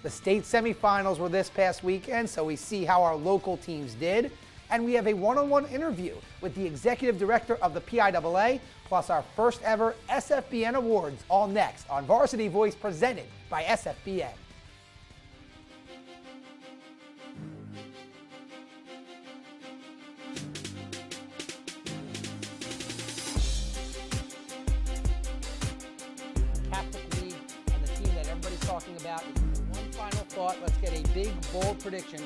The state semifinals were this past weekend, so we see how our local teams did. And we have a one-on-one interview with the executive director of the PIAA, plus our first ever SFBN Awards, all next on Varsity Voice presented by SFBN. Talking about one final thought. Let's get a big, bold prediction.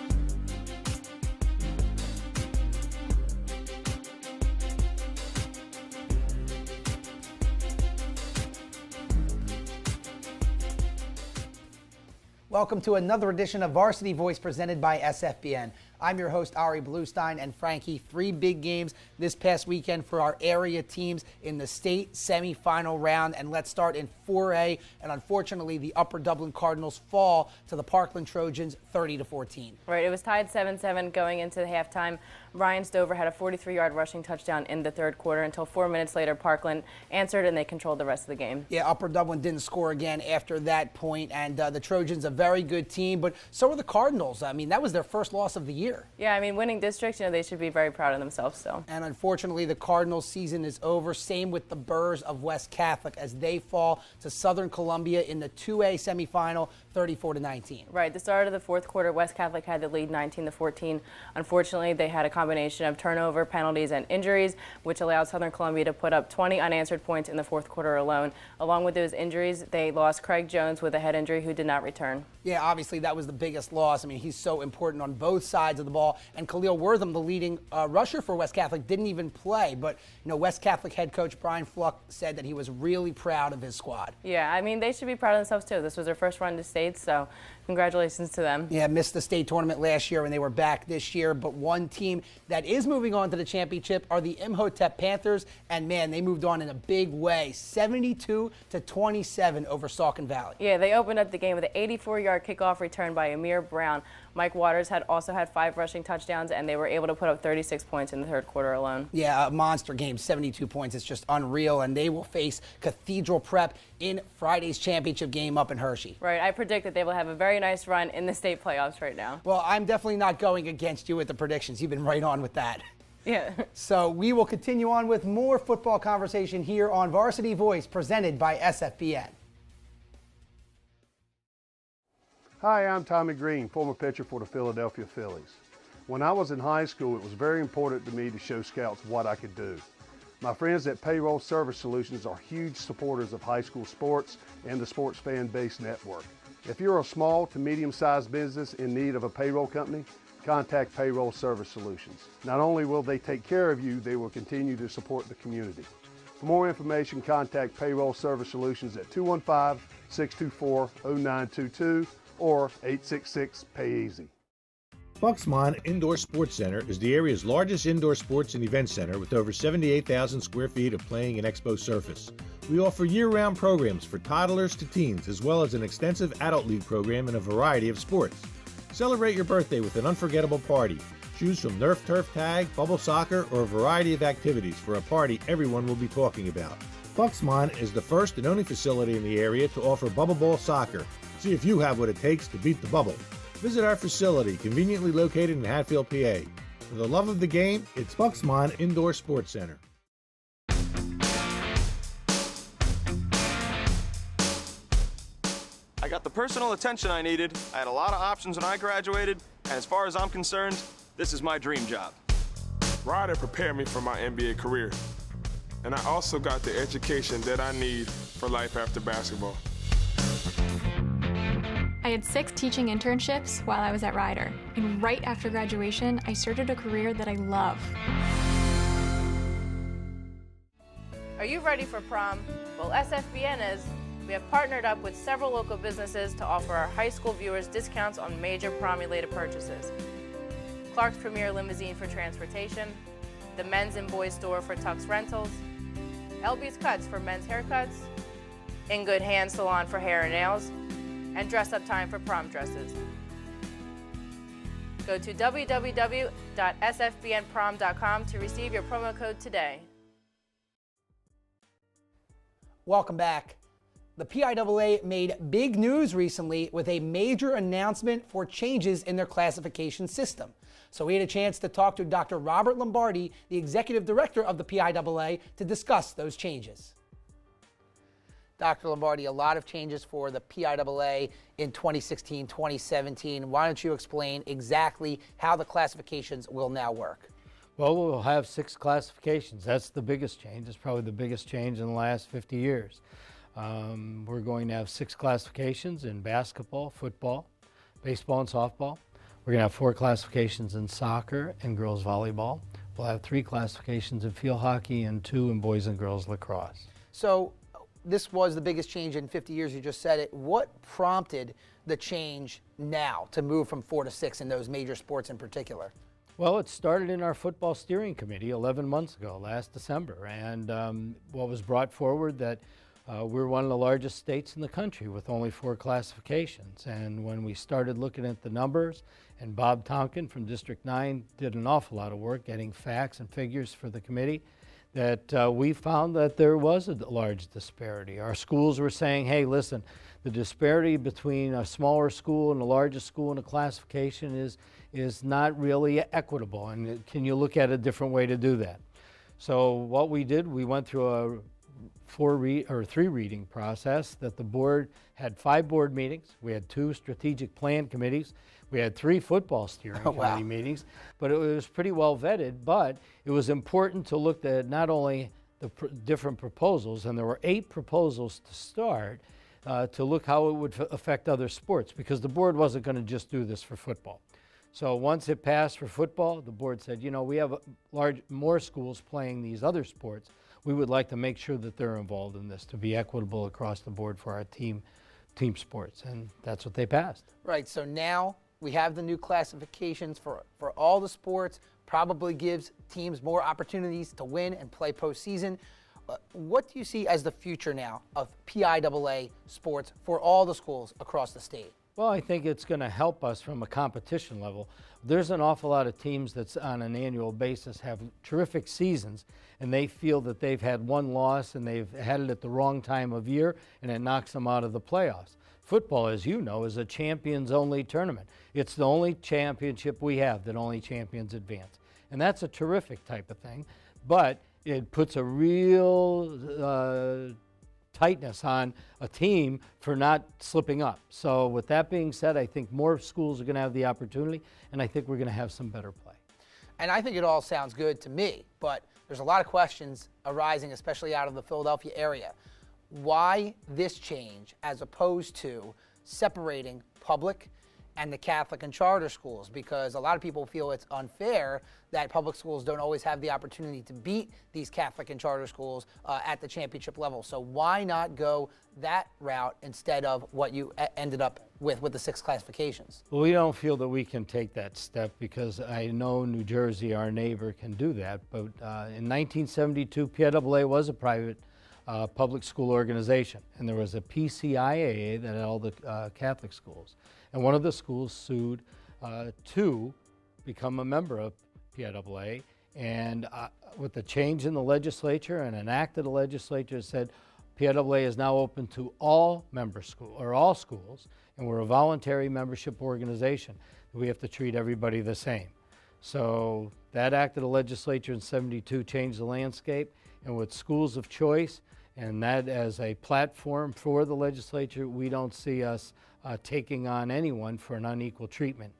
Welcome to another edition of Varsity Voice presented by SFBN. I'm your host, Bluestein, and Frankie. 3 big games this past weekend for our area teams in the state semifinal round. And let's start in 4A. And unfortunately, the Upper Dublin Cardinals fall to the Parkland Trojans 30-14. Right, it was tied 7-7 going into the halftime. Ryan Stover had a 43-yard rushing touchdown in the third quarter until 4 minutes later, Parkland answered and they controlled the rest of the game. Yeah, Upper Dublin didn't score again after that point, and the Trojans, a very good team, but so are the Cardinals. I mean, that was their first loss of the year. Yeah, I mean, winning districts, they should be very proud of themselves still. And unfortunately, the Cardinals season is over. Same with the Burrs of West Catholic as they fall to Southern Columbia in the 2A semifinal, 34-19. Right, the start of the fourth quarter, West Catholic had the lead 19-14. Unfortunately, they had a combination of turnover, penalties, and injuries, which allowed Southern Columbia to put up 20 unanswered points in the fourth quarter alone. Along with those injuries, they lost Craig Jones with a head injury who did not return. Yeah, obviously that was the biggest loss. I mean, he's so important on both sides of the ball. And Khalil Wortham, the leading rusher for West Catholic, didn't even play. But, West Catholic head coach Brian Fluck said that he was really proud of his squad. Yeah, I mean, they should be proud of themselves, too. This was their first run to state, so congratulations to them. Yeah, missed the state tournament last year and they were back this year. But one team that is moving on to the championship are the Imhotep Panthers. And, man, they moved on in a big way, 72-27 over Saucon Valley. Yeah, they opened up the game with an 84-yard kickoff return by Amir Brown. Mike Waters had also had 5 rushing touchdowns, and they were able to put up 36 points in the third quarter alone. Yeah, a monster game, 72 points. It's just unreal, and they will face Cathedral Prep in Friday's championship game up in Hershey. Right, I predict that they will have a very nice run in the state playoffs right now. Well, I'm definitely not going against you with the predictions. You've been right on with that. Yeah. So we will continue on with more football conversation here on Varsity Voice presented by SFBN. Hi, I'm Tommy Green, former pitcher for the Philadelphia Phillies. When I was in high school, it was very important to me to show scouts what I could do. My friends at Payroll Service Solutions are huge supporters of high school sports and the Sports Fan Base Network. If you're a small to medium-sized business in need of a payroll company, contact Payroll Service Solutions. Not only will they take care of you, they will continue to support the community. For more information, contact Payroll Service Solutions at 215-624-0922 or 866-PAY-EASY. Bucksmont Indoor Sports Center is the area's largest indoor sports and event center with over 78,000 square feet of playing and expo surface. We offer year-round programs for toddlers to teens, as well as an extensive adult league program in a variety of sports. Celebrate your birthday with an unforgettable party. Choose from Nerf Turf Tag, Bubble Soccer, or a variety of activities for a party everyone will be talking about. Bucksmont is the first and only facility in the area to offer bubble ball soccer. See if you have what it takes to beat the bubble. Visit our facility, conveniently located in Hatfield, PA. For the love of the game, it's Bucksmont Indoor Sports Center. I got the personal attention I needed, I had a lot of options when I graduated, and as far as I'm concerned, this is my dream job. Ryder prepared me for my NBA career, and I also got the education that I need for life after basketball. I had 6 teaching internships while I was at Ryder, and right after graduation, I started a career that I love. Are you ready for prom? Well, SFBN is. We have partnered up with several local businesses to offer our high school viewers discounts on major prom-related purchases. Clark's Premier Limousine for transportation, the Men's and Boys Store for tux rentals, LB's Cuts for men's haircuts, In Good Hands Salon for hair and nails, and Dress Up Time for prom dresses. Go to www.sfbnprom.com to receive your promo code today. Welcome back. The PIAA made big news recently with a major announcement for changes in their classification system. So we had a chance to talk to Dr. Robert Lombardi, the executive director of the PIAA, to discuss those changes. Dr. Lombardi, a lot of changes for the PIAA in 2016, 2017. Why don't you explain exactly how the classifications will now work? Well, we'll have 6 classifications. That's the biggest change. It's probably the biggest change in the last 50 years. We're going to have 6 classifications in basketball, football, baseball, and softball. We're going to have 4 classifications in soccer and girls volleyball. We'll have 3 classifications in field hockey and 2 in boys and girls lacrosse. So this was the biggest change in 50 years. You just said it. What prompted the change now to move from 4 to 6 in those major sports in particular? Well, it started in our football steering committee 11 months ago, last December. And what was brought forward that we're one of the largest states in the country with only 4 classifications. And when we started looking at the numbers, and Bob Tonkin from District 9 did an awful lot of work getting facts and figures for the committee, that we found that there was a large disparity. Our schools were saying, hey, listen, the disparity between a smaller school and the largest school in a classification is not really equitable, and can you look at a different way to do that? So what we did, we went through a 3 reading process that the board had 5 board meetings. We had 2 strategic plan committees. We had 3 football steering committee meetings, but it was pretty well vetted. But it was important to look at not only the different proposals, and there were 8 proposals to start, to look how it would affect other sports, because the board wasn't going to just do this for football. So once it passed for football, the board said, you know, we have more schools playing these other sports. We would like to make sure that they're involved in this to be equitable across the board for our team sports, and that's what they passed. Right, so now we have the new classifications for all the sports, probably gives teams more opportunities to win and play postseason. What do you see as the future now of PIAA sports for all the schools across the state? Well, I think it's going to help us from a competition level. There's an awful lot of teams that's on an annual basis have terrific seasons, and they feel that they've had one loss and they've had it at the wrong time of year, and it knocks them out of the playoffs. Football, as you know, is a champions-only tournament. It's the only championship we have that only champions advance. And that's a terrific type of thing, but it puts a real tightness on a team for not slipping up. So with that being said, I think more schools are going to have the opportunity, and I think we're going to have some better play. And I think it all sounds good to me, but there's a lot of questions arising, especially out of the Philadelphia area. Why this change as opposed to separating public and the Catholic and charter schools? Because a lot of people feel it's unfair that public schools don't always have the opportunity to beat these Catholic and charter schools at the championship level. So why not go that route instead of what you ended up with the 6 classifications? Well, we don't feel that we can take that step because I know New Jersey, our neighbor, can do that. But in 1972, PIAA was a private public school organization, and there was a PIAA that had all the Catholic schools. And one of the schools sued to become a member of PIAA, and with the change in the legislature and an act of the legislature said PIAA is now open to all member school or all schools, and we're a voluntary membership organization. We have to treat everybody the same. So that act of the legislature in '72 changed the landscape, and with schools of choice and that as a platform for the legislature, we don't see us taking on anyone for an unequal treatment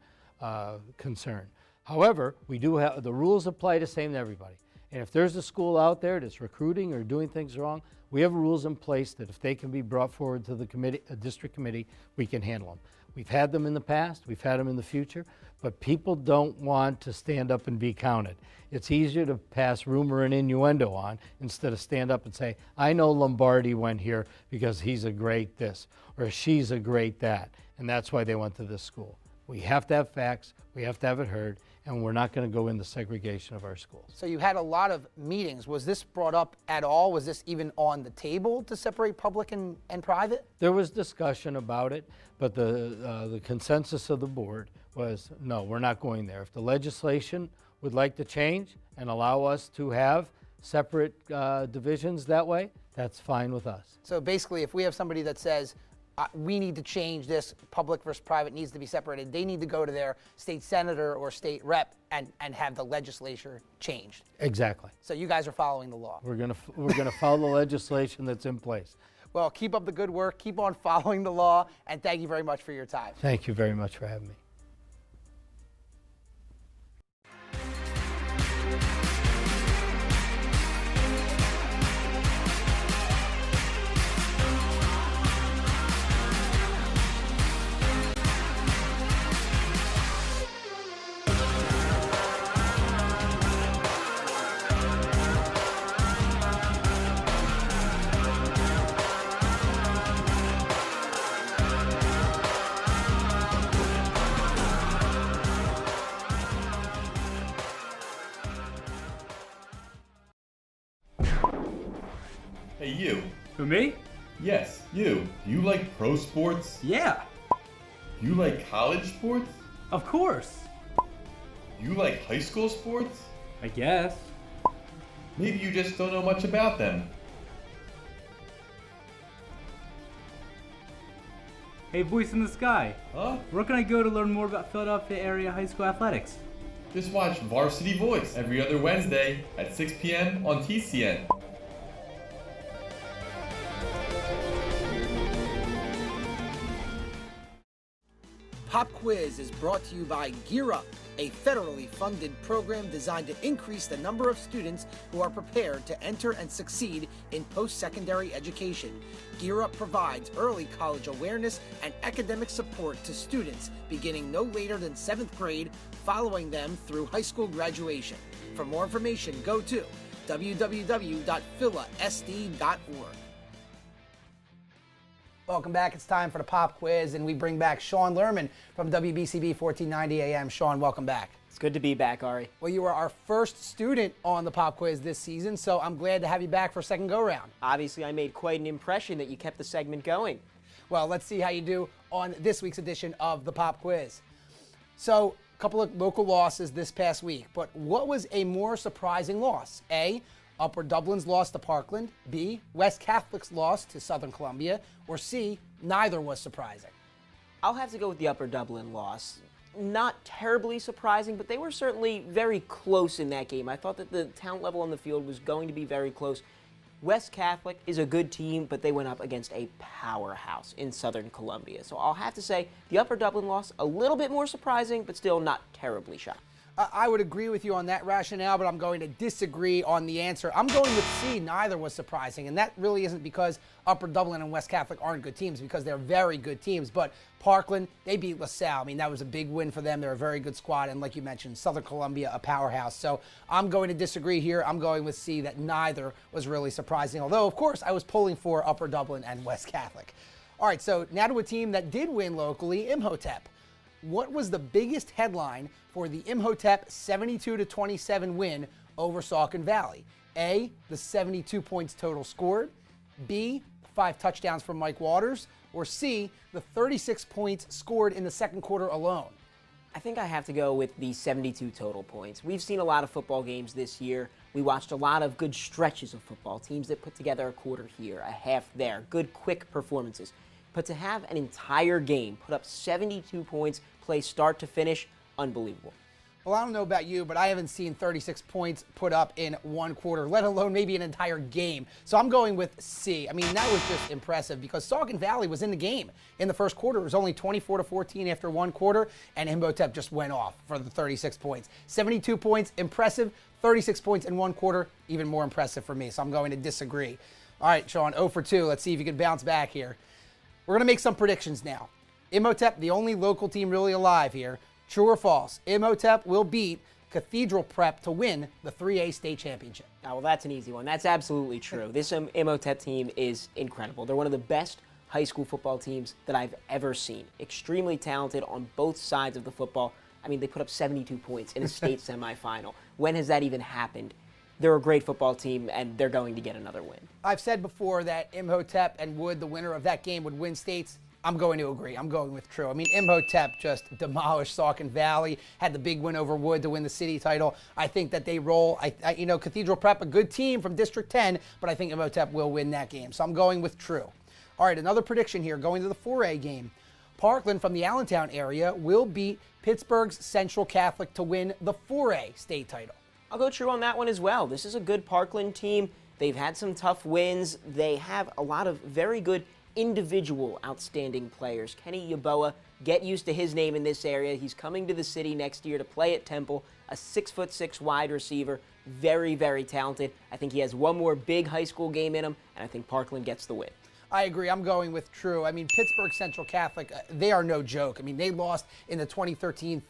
concern. However, we do have the rules apply the same to everybody. And if there's a school out there that's recruiting or doing things wrong, we have rules in place that if they can be brought forward to the committee, a district committee, we can handle them. We've had them in the past, we've had them in the future, but people don't want to stand up and be counted. It's easier to pass rumor and innuendo on instead of stand up and say, I know Lombardi went here because he's a great this or she's a great that, and that's why they went to this school. We have to have facts, we have to have it heard, and we're not going to go into segregation of our schools. So you had a lot of meetings. Was this brought up at all? Was this even on the table to separate public and private? There was discussion about it, but the consensus of the board was, no, we're not going there. If the legislation would like to change and allow us to have separate divisions that way, That's fine with us. So basically, if we have somebody that says, we need to change this, public versus private needs to be separated, they need to go to their state senator or state rep and have the legislature changed. Exactly. So you guys are following the law. We're gonna follow the legislation that's in place. Well, keep up the good work, keep on following the law, and thank you very much for your time. Thank you very much for having me. Hey, you. Who, me? Yes, you. Do you like pro sports? Yeah, Do you like college sports? of course. Do you like high school sports? I guess. Maybe you just don't know much about them. Hey, voice in the sky. Huh? Where can I go to learn more about Philadelphia area high school athletics? Just watch Varsity Voice every other Wednesday at 6 p.m. on TCN. Pop Quiz is brought to you by Gear Up, a federally funded program designed to increase the number of students who are prepared to enter and succeed in post-secondary education. Gear Up provides early college awareness and academic support to students beginning no later than 7th grade, following them through high school graduation. For more information, go to www.philasd.org. Welcome back. It's time for the Pop Quiz, and we bring back Sean Lerman from WBCB 1490 AM. Sean, welcome back. It's good to be back, Ari. Well, you were our first student on the Pop Quiz this season, so I'm glad to have you back for a second go-round. Obviously, I made quite an impression that you kept the segment going. Well, let's see how you do on this week's edition of the Pop Quiz. So, a couple of local losses this past week, but what was a more surprising loss? A, Upper Dublin's loss to Parkland. B, West Catholic's loss to Southern Columbia. Or C, neither was surprising. I'll have to go with the Upper Dublin loss. Not terribly surprising, but they were certainly very close in that game. I thought that the talent level on the field was going to be very close. West Catholic is a good team, but they went up against a powerhouse in Southern Columbia. So I'll have to say the Upper Dublin loss, a little bit more surprising, but still not terribly shocked. I would agree with you on that rationale, but I'm going to disagree on the answer. I'm going with C, neither was surprising, and that really isn't because Upper Dublin and West Catholic aren't good teams, because they're very good teams, but Parkland, they beat LaSalle. I mean, that was a big win for them. They're a very good squad, and like you mentioned, Southern Columbia, a powerhouse. So I'm going to disagree here. I'm going with C, that neither was really surprising, although, of course, I was pulling for Upper Dublin and West Catholic. All right, so now to a team that did win locally, Imhotep. What was the biggest headline for the Imhotep 72-27 win over Saucon Valley? A, the 72 points total scored. B, 5 touchdowns from Mike Waters. Or C, the 36 points scored in the second quarter alone. I think I have to go with the 72 total points. We've seen a lot of football games this year. We watched a lot of good stretches of football, teams that put together a quarter here, a half there, good quick performances. But to have an entire game put up 72 points, play start to finish, unbelievable. Well, I don't know about you, but I haven't seen 36 points put up in one quarter, let alone maybe an entire game. So I'm going with C. I mean, that was just impressive because Saucon Valley was in the game in the first quarter. It was only 24-14 after one quarter, and Imhotep just went off for the 36 points. 72 points, impressive. 36 points in one quarter, even more impressive for me. So I'm going to disagree. All right, Sean, 0 for 2. Let's see if you can bounce back here. We're going to make some predictions now. Imhotep, the only local team really alive here. True or false? Imhotep will beat Cathedral Prep to win the 3A state championship. Oh, well, that's an easy one. That's absolutely true. This Imhotep team is incredible. They're one of the best high school football teams that I've ever seen. Extremely talented on both sides of the football. I mean, they put up 72 points in a state semifinal. When has that even happened? They're a great football team, and they're going to get another win. I've said before that Imhotep and Wood, the winner of that game, would win states I'm going to agree. I'm going with true. I mean, Imhotep just demolished Saucon Valley, had the big win over Wood to win the city title. I think that they roll. Cathedral Prep, a good team from District 10, but I think Imhotep will win that game. So I'm going with true. All right, another prediction here, going to the 4A game. Parkland from the Allentown area will beat Pittsburgh's Central Catholic to win the 4A state title. I'll go true on that one as well. This is a good Parkland team. They've had some tough wins. They have a lot of very good individual outstanding players. Kenny Yaboa, get used to his name in this area. He's coming to the city next year to play at Temple, a 6'6" wide receiver, very, very talented. I think he has one more big high school game in him, and I think Parkland gets the win. I agree. I'm going with true. I mean, Pittsburgh Central Catholic, they are no joke. I mean, they lost in the 2013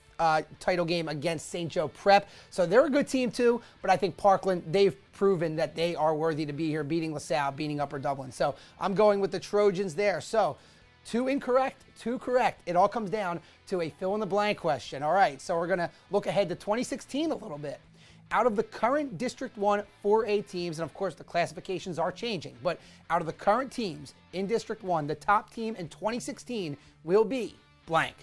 title game against St. Joe Prep. So they're a good team too, but I think Parkland, they've proven that they are worthy to be here, beating LaSalle, beating Upper Dublin. So I'm going with the Trojans there. So 2 incorrect, 2 correct. It all comes down to a fill-in-the-blank question. All right, so we're going to look ahead to 2016 a little bit. Out of the current District 1 4A teams, and of course the classifications are changing, but out of the current teams in District 1, the top team in 2016 will be blank.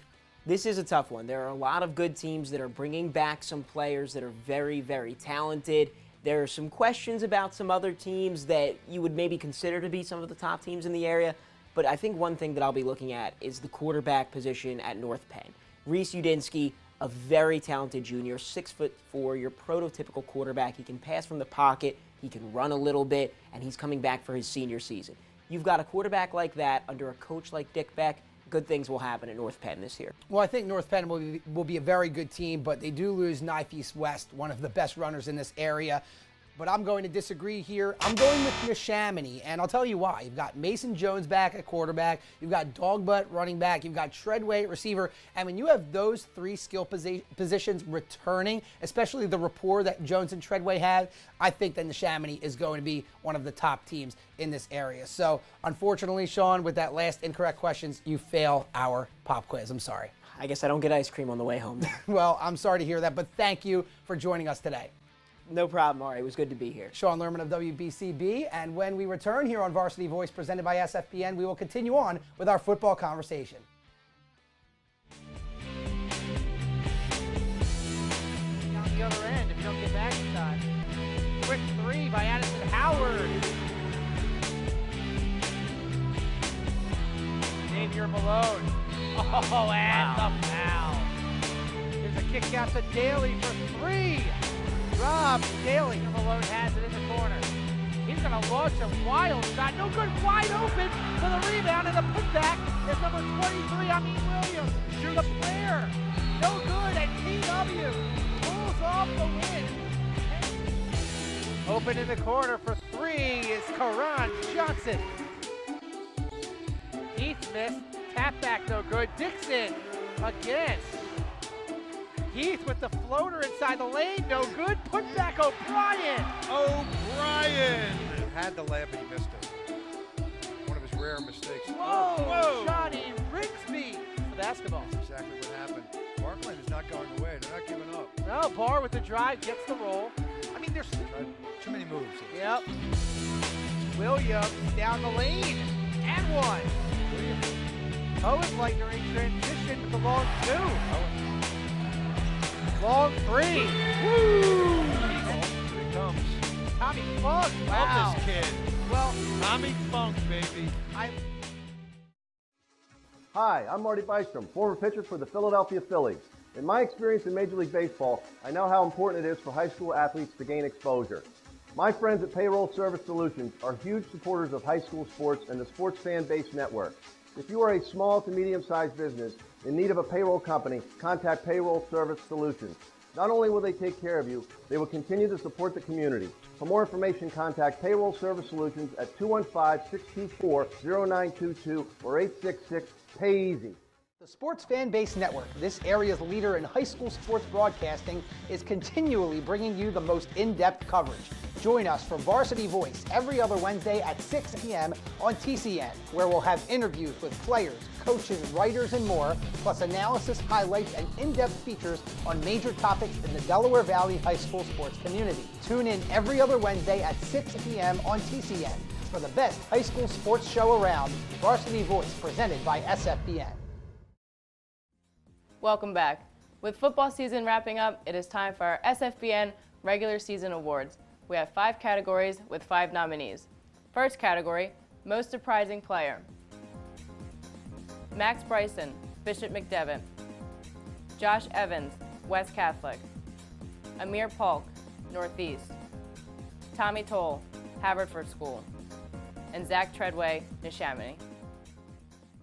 This is a tough one. There are a lot of good teams that are bringing back some players that are very, very talented. There are some questions about some other teams that you would maybe consider to be some of the top teams in the area, but I think one thing that I'll be looking at is the quarterback position at North Penn. Reese Udinsky, a very talented junior, 6'4", your prototypical quarterback. He can pass from the pocket, he can run a little bit, and he's coming back for his senior season. You've got a quarterback like that under a coach like Dick Beck, good things will happen at North Penn this year. Well, I think North Penn will be a very good team, but they do lose Knife East West, one of the best runners in this area. But I'm going to disagree here. I'm going with Neshaminy, and I'll tell you why. You've got Mason Jones back at quarterback. You've got Dogbutt running back. You've got Treadway at receiver. And when you have those 3 skill positions returning, especially the rapport that Jones and Treadway have, I think that Neshaminy is going to be one of the top teams in this area. So, unfortunately, Sean, with that last incorrect questions, you fail our pop quiz. I'm sorry. I guess I don't get ice cream on the way home. Well, I'm sorry to hear that, but thank you for joining us today. No problem, Ari. It was good to be here. Sean Lerman of WBCB, and when we return here on Varsity Voice presented by SFBN, we will continue on with our football conversation. Down the other end, if you don't get back in time. Quick 3 by Addison Howard. Xavier Malone. Oh, and the foul. There's a kick out to Daly for 3. Rob Daly. Malone has it in the corner. He's going to launch a wild shot. No good, wide open for the rebound, and the putback is number 23, Williams. The player. No good, and PW pulls off the win. Open in the corner for 3 is Karan Johnson. Heath missed. Tap back, no good. Dixon again. Heath with the floater inside the lane, no good. Put back O'Brien. Had the layup and he missed it. One of his rare mistakes. Whoa. Johnny Rigsby for basketball. That's exactly what happened. Parkland is not going away. They're not giving up. No, Barr with the drive gets the roll. I mean, there's too many moves. Yep. Williams down the lane and 1. Owen Leitner in transition with the long 2. Long 3. Woo! Here he comes. Tommy Funk. Wow. Love this kid. Well, Tommy Funk, baby. Hi, I'm Marty Bystrom, former pitcher for the Philadelphia Phillies. In my experience in Major League Baseball, I know how important it is for high school athletes to gain exposure. My friends at Payroll Service Solutions are huge supporters of high school sports and the Sports Fan Base Network. If you are a small to medium-sized business in need of a payroll company, contact Payroll Service Solutions. Not only will they take care of you, they will continue to support the community. For more information, contact Payroll Service Solutions at 215-624-0922 or 866-PAY-EASY. The Sports Fan Base Network, this area's leader in high school sports broadcasting, is continually bringing you the most in-depth coverage. Join us for Varsity Voice every other Wednesday at 6 p.m. on TCN, where we'll have interviews with players, coaches, writers, and more, plus analysis, highlights, and in-depth features on major topics in the Delaware Valley high school sports community. Tune in every other Wednesday at 6 p.m. on TCN. for the best high school sports show around, Varsity Voice, presented by SFBN. Welcome back. With football season wrapping up, it is time for our SFBN regular season awards. We have 5 categories with 5 nominees. First category, most surprising player. Max Bryson, Bishop McDevitt. Josh Evans, West Catholic. Amir Polk, Northeast. Tommy Toll, Haverford School. And Zach Treadway, Neshaminy.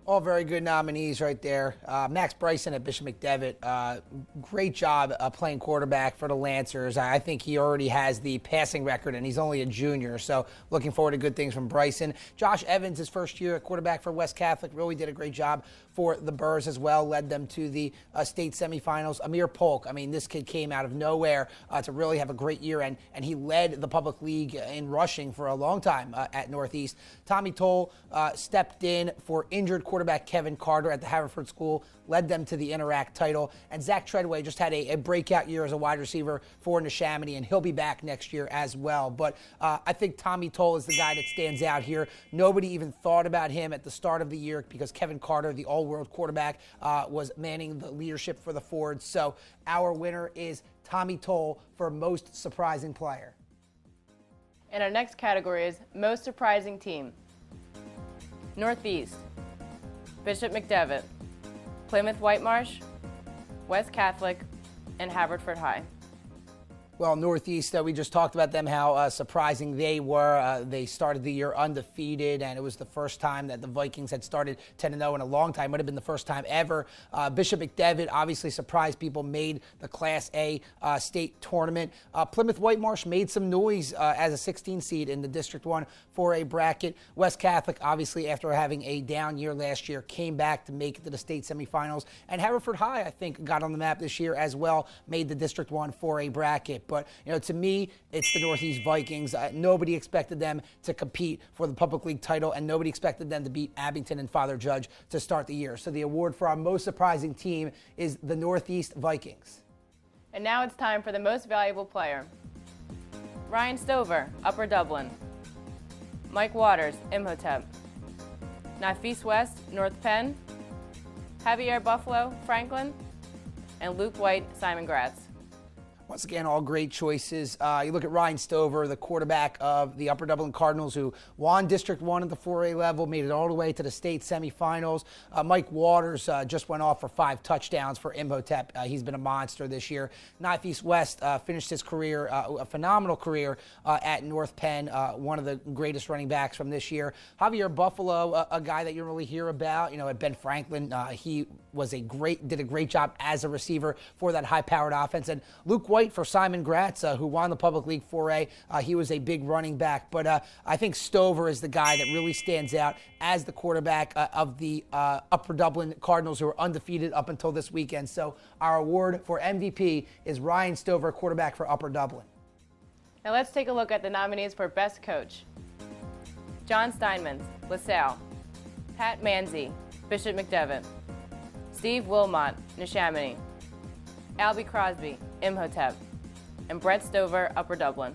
All very good nominees right there. Max Bryson at Bishop McDevitt, great job playing quarterback for the Lancers. I think he already has the passing record, and he's only a junior, so looking forward to good things from Bryson. Josh Evans, his first year at quarterback for West Catholic, really did a great job for the Burrs as well, led them to the state semifinals. Amir Polk, I mean, this kid came out of nowhere to really have a great year, and he led the public league in rushing for a long time at Northeast. Tommy Toll stepped in for injured quarterback Kevin Carter at the Haverford School, led them to the Interact title. And Zach Treadway just had a breakout year as a wide receiver for Neshaminy, and he'll be back next year as well. But I think Tommy Toll is the guy that stands out here. Nobody even thought about him at the start of the year because Kevin Carter, the all-world quarterback, was manning the leadership for the Fords. So our winner is Tommy Toll for most surprising player. And our next category is most surprising team. Northeast, Bishop McDevitt, Plymouth Whitemarsh, West Catholic, and Haverford High. Well, Northeast, we just talked about them, how surprising they were. They started the year undefeated, and it was the first time that the Vikings had started 10-0 in a long time. Might have been the first time ever. Bishop McDevitt obviously surprised people, made the Class A state tournament. Plymouth Whitemarsh made some noise as a 16 seed in the District 1 4A bracket. West Catholic, obviously, after having a down year last year, came back to make it to the state semifinals. And Haverford High, I think, got on the map this year as well, made the District 1 4A bracket. But, to me, it's the Northeast Vikings. Nobody expected them to compete for the Public League title, and nobody expected them to beat Abington and Father Judge to start the year. So the award for our most surprising team is the Northeast Vikings. And now it's time for the most valuable player. Ryan Stover, Upper Dublin. Mike Waters, Imhotep. Nafis West, North Penn. Javier Buffalo, Franklin. And Luke White, Simon Gratz. Once again, all great choices. You look at Ryan Stover, the quarterback of the Upper Dublin Cardinals, who won District 1 at the 4A level, made it all the way to the state semifinals. Mike Waters just went off for 5 touchdowns for Imhotep. He's been a monster this year. Nafis West finished his career, a phenomenal career at North Penn, one of the greatest running backs from this year. Javier Buffalo, a guy that you don't really hear about, at Ben Franklin. He did a great job as a receiver for that high-powered offense. And Luke White for Simon Gratz, who won the Public League 4A. He was a big running back. But I think Stover is the guy that really stands out as the quarterback of the Upper Dublin Cardinals, who are undefeated up until this weekend. So our award for MVP is Ryan Stover, quarterback for Upper Dublin. Now let's take a look at the nominees for Best Coach. John Steinmetz, LaSalle. Pat Manzi, Bishop McDevitt. Steve Wilmot, Neshaminy. Albie Crosby, Imhotep. And Brett Stover, Upper Dublin.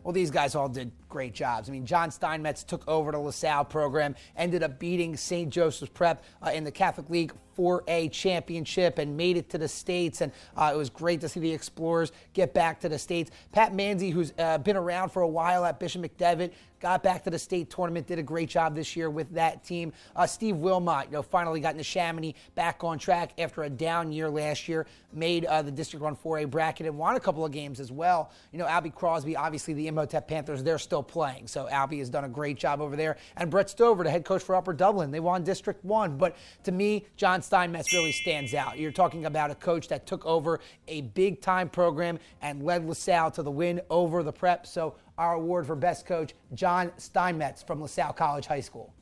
Well, these guys all did great jobs. I mean, John Steinmetz took over the LaSalle program, ended up beating St. Joseph's Prep in the Catholic League 4A championship and made it to the States. And it was great to see the Explorers get back to the States. Pat Manzi, who's been around for a while at Bishop McDevitt, got back to the state tournament, did a great job this year with that team. Steve Wilmot, finally got Neshaminy back on track after a down year last year, made the District 1 4A bracket and won a couple of games as well. Albie Crosby, obviously the Imhotep Panthers, they're still playing. So Albie has done a great job over there. And Brett Stover, the head coach for Upper Dublin, they won District 1. But to me, John Steinmetz really stands out. You're talking about a coach that took over a big-time program and led LaSalle to the win over the Prep. So our award for Best Coach, John Steinmetz from LaSalle College High School.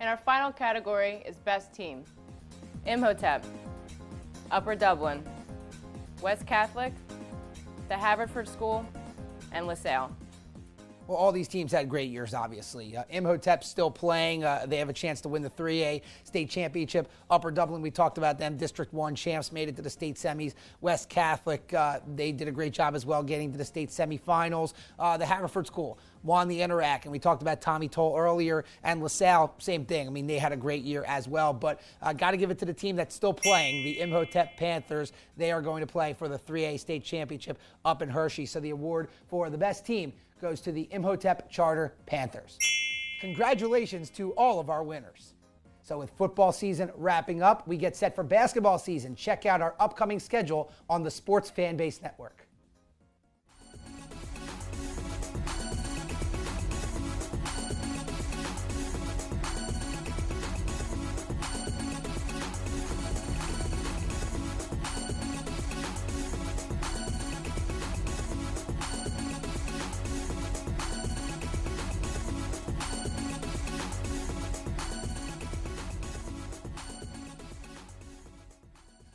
And our final category is Best Team. Imhotep, Upper Dublin, West Catholic, the Haverford School, and LaSalle. Well, all these teams had great years, obviously. Imhotep's still playing. They have a chance to win the 3A state championship. Upper Dublin, we talked about them. District 1 champs made it to the state semis. West Catholic, they did a great job as well getting to the state semifinals. The Haverford School won the Interac, and we talked about Tommy Toll earlier. And LaSalle, same thing. I mean, they had a great year as well. But got to give it to the team that's still playing, the Imhotep Panthers. They are going to play for the 3A state championship up in Hershey. So the award for the best team goes to the Imhotep Charter Panthers. Congratulations to all of our winners. So with football season wrapping up, we get set for basketball season. Check out our upcoming schedule on the Sports Fanbase Network.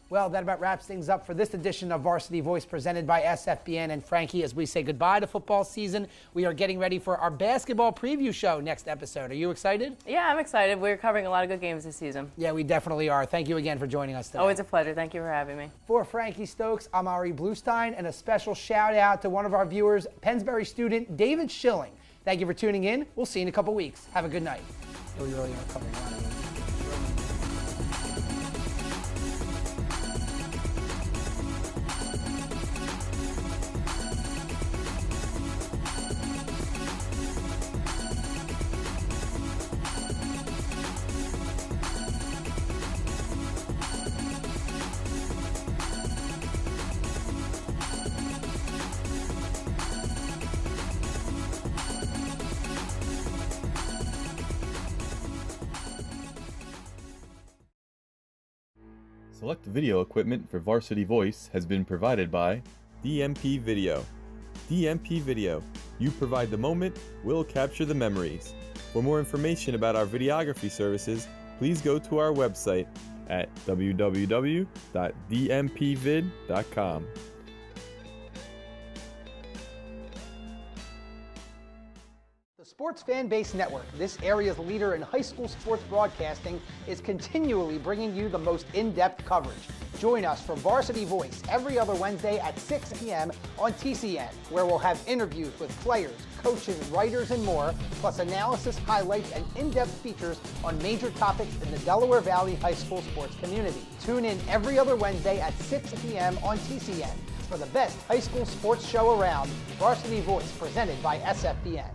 Well, that about wraps things up for this edition of Varsity Voice presented by SFBN and Frankie. As we say goodbye to football season, we are getting ready for our basketball preview show next episode. Are you excited? Yeah, I'm excited. We're covering a lot of good games this season. Yeah, we definitely are. Thank you again for joining us today. Always a pleasure. Thank you for having me. For Frankie Stokes, I'm Ari Bluestein, and a special shout out to one of our viewers, Pennsbury student David Schilling. Thank you for tuning in. We'll see you in a couple weeks. Have a good night. We really are covering a lot of games. Select video equipment for Varsity Voice has been provided by DMP Video. DMP Video. You provide the moment, we'll capture the memories. For more information about our videography services, please go to our website at www.dmpvid.com. Sports Fanbase Network, this area's leader in high school sports broadcasting, is continually bringing you the most in-depth coverage. Join us for Varsity Voice every other Wednesday at 6 p.m. on TCN, where we'll have interviews with players, coaches, writers, and more, plus analysis, highlights, and in-depth features on major topics in the Delaware Valley high school sports community. Tune in every other Wednesday at 6 p.m. on TCN for the best high school sports show around, Varsity Voice, presented by SFBN.